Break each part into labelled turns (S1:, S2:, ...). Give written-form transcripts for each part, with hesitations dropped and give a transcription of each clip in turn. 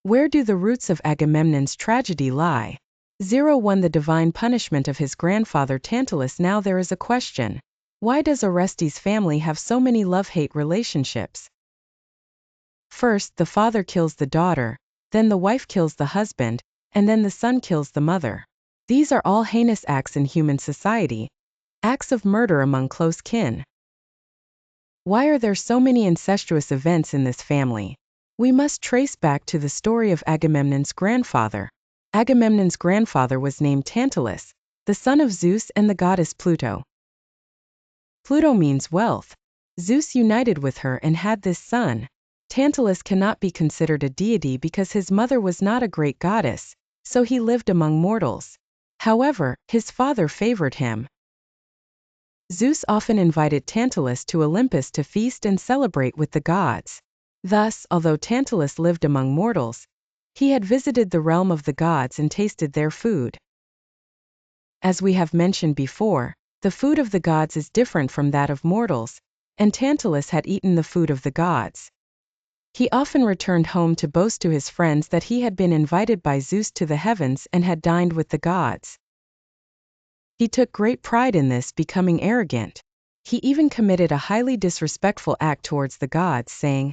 S1: Where do the roots of Agamemnon's tragedy lie? 1. The divine punishment of his grandfather Tantalus. Now there is a question. Why does Orestes' family have so many love-hate relationships? First, the father kills the daughter, then the wife kills the husband, and then the son kills the mother. These are all heinous acts in human society, acts of murder among close kin. Why are there so many incestuous events in this family? We must trace back to the story of Agamemnon's grandfather. Agamemnon's grandfather was named Tantalus, the son of Zeus and the goddess Plouto. Plouto means wealth. Zeus united with her and had this son. Tantalus cannot be considered a deity because his mother was not a great goddess, so he lived among mortals. However, his father favored him. Zeus often invited Tantalus to Olympus to feast and celebrate with the gods. Thus, although Tantalus lived among mortals, he had visited the realm of the gods and tasted their food. As we have mentioned before, the food of the gods is different from that of mortals, and Tantalus had eaten the food of the gods. He often returned home to boast to his friends that he had been invited by Zeus to the heavens and had dined with the gods. He took great pride in this, becoming arrogant. He even committed a highly disrespectful act towards the gods, saying,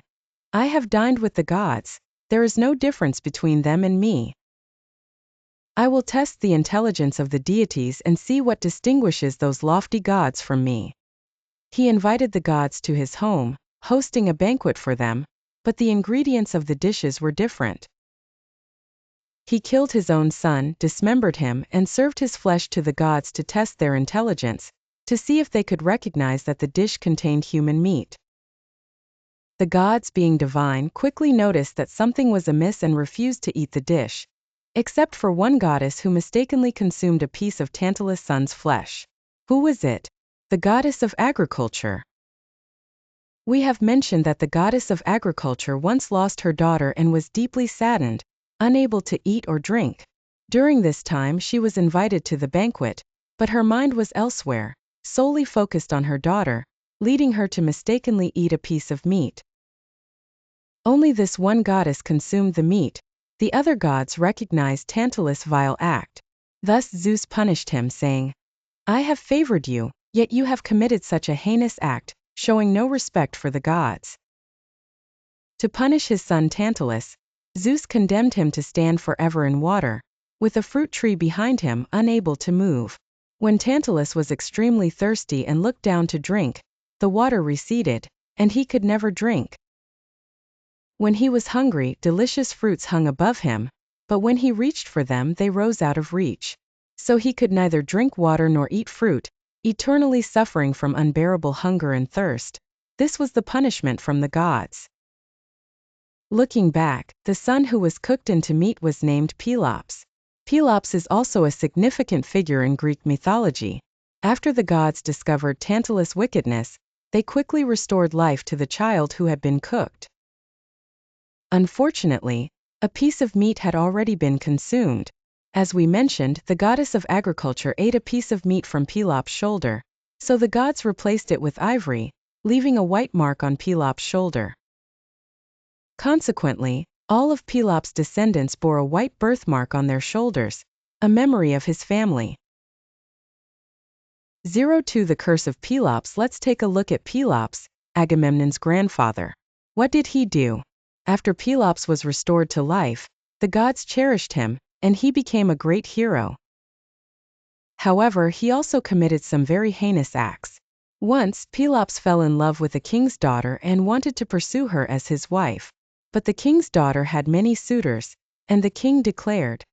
S1: "I have dined with the gods, there is no difference between them and me. I will test the intelligence of the deities and see what distinguishes those lofty gods from me." He invited the gods to his home, hosting a banquet for them, but the ingredients of the dishes were different. He killed his own son, dismembered him, and served his flesh to the gods to test their intelligence, to see if they could recognize that the dish contained human meat. The gods, being divine, quickly noticed that something was amiss and refused to eat the dish, except for one goddess who mistakenly consumed a piece of Tantalus' son's flesh. Who was it? The goddess of agriculture. We have mentioned that the goddess of agriculture once lost her daughter and was deeply saddened, unable to eat or drink. During this time she was invited to the banquet, but her mind was elsewhere, solely focused on her daughter, leading her to mistakenly eat a piece of meat. Only this one goddess consumed the meat. The other gods recognized Tantalus' vile act. Thus Zeus punished him, saying, "I have favored you, yet you have committed such a heinous act, showing no respect for the gods." To punish his son Tantalus, Zeus condemned him to stand forever in water, with a fruit tree behind him, unable to move. When Tantalus was extremely thirsty and looked down to drink, the water receded, and he could never drink. When he was hungry, delicious fruits hung above him, but when he reached for them, they rose out of reach. So he could neither drink water nor eat fruit, eternally suffering from unbearable hunger and thirst. This was the punishment from the gods. Looking back, the son who was cooked into meat was named Pelops. Pelops is also a significant figure in Greek mythology. After the gods discovered Tantalus' wickedness, they quickly restored life to the child who had been cooked. Unfortunately, a piece of meat had already been consumed. As we mentioned, the goddess of agriculture ate a piece of meat from Pelops' shoulder, so the gods replaced it with ivory, leaving a white mark on Pelops' shoulder. Consequently, all of Pelops' descendants bore a white birthmark on their shoulders, a memory of his family. 2. The curse of Pelops. Let's take a look at Pelops, Agamemnon's grandfather. What did he do? After Pelops was restored to life, the gods cherished him, and he became a great hero. However, he also committed some very heinous acts. Once, Pelops fell in love with a king's daughter and wanted to pursue her as his wife. But the king's daughter had many suitors, and the king declared,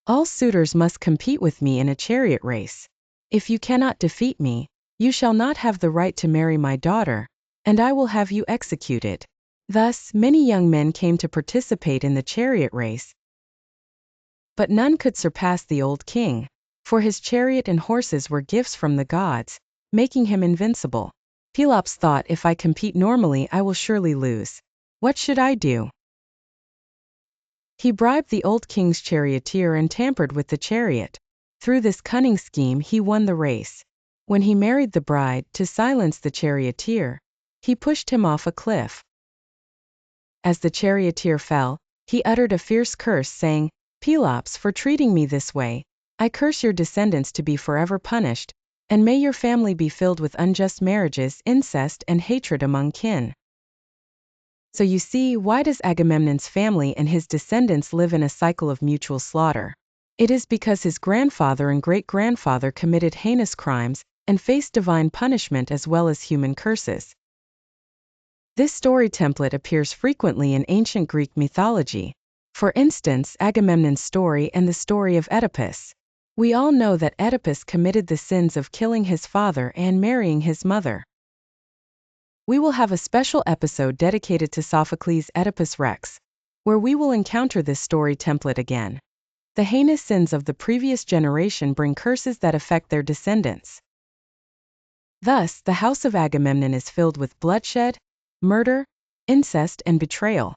S1: "All suitors must compete with me in a chariot race. If you cannot defeat me, you shall not have the right to marry my daughter, and I will have you executed." Thus, many young men came to participate in the chariot race. But none could surpass the old king, for his chariot and horses were gifts from the gods, making him invincible. Pelops thought, if I compete normally, I will surely lose. What should I do? He bribed the old king's charioteer and tampered with the chariot. Through this cunning scheme he won the race. When he married the bride, to silence the charioteer, he pushed him off a cliff. As the charioteer fell, He uttered a fierce curse, saying, "Pelops, for treating me this way, I curse your descendants to be forever punished, and may your family be filled with unjust marriages, incest, and hatred among kin." So you see, why does Agamemnon's family and his descendants live in a cycle of mutual slaughter? It is because his grandfather and great-grandfather committed heinous crimes and faced divine punishment as well as human curses. This story template appears frequently in ancient Greek mythology. For instance, Agamemnon's story and the story of Oedipus. We all know that Oedipus committed the sins of killing his father and marrying his mother. We will have a special episode dedicated to Sophocles' Oedipus Rex, where we will encounter this story template again. The heinous sins of the previous generation bring curses that affect their descendants. Thus, the house of Agamemnon is filled with bloodshed, murder, incest, and betrayal.